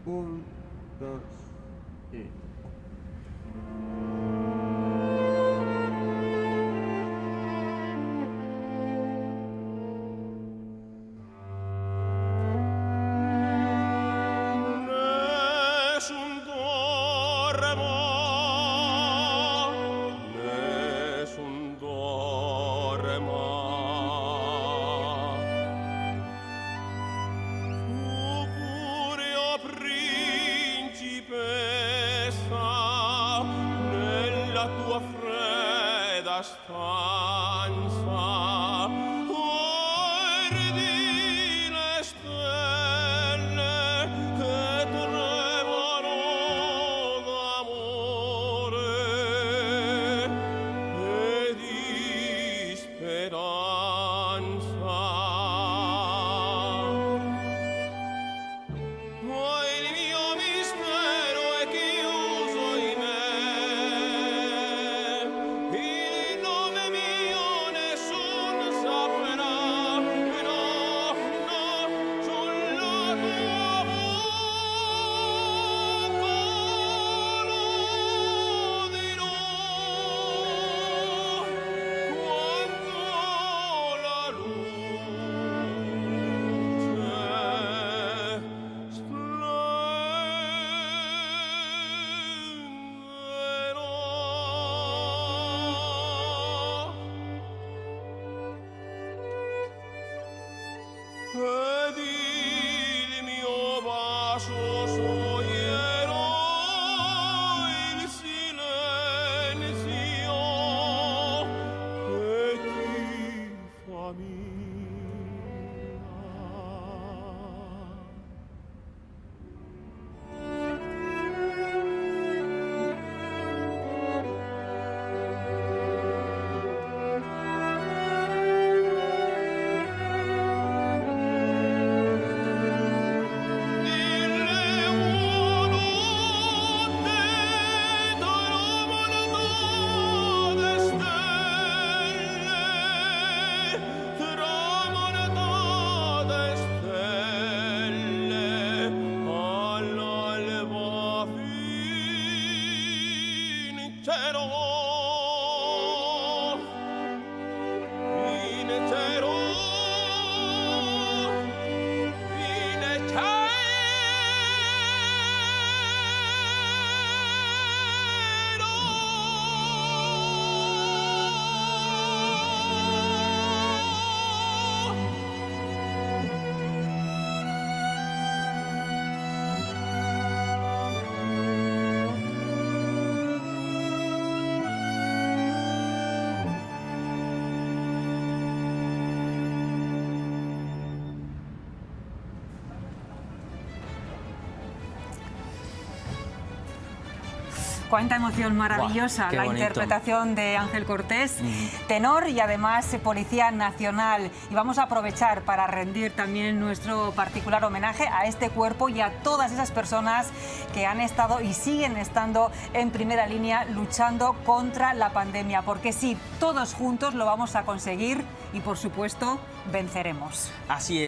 Un, dos y... tua fredda stanza, guardi le stelle che tremano d'amore e di speranza. Il mio mistero è chiuso in me. Ed il mio vaso soglierò il silenzio che ti fa mia. Cuánta emoción maravillosa. Qué la bonito. Interpretación de Ángel Cortés, tenor y además policía nacional. Y vamos a aprovechar para rendir también nuestro particular homenaje a este cuerpo y a todas esas personas que han estado y siguen estando en primera línea luchando contra la pandemia. Porque sí, todos juntos lo vamos a conseguir y por supuesto venceremos. Así es.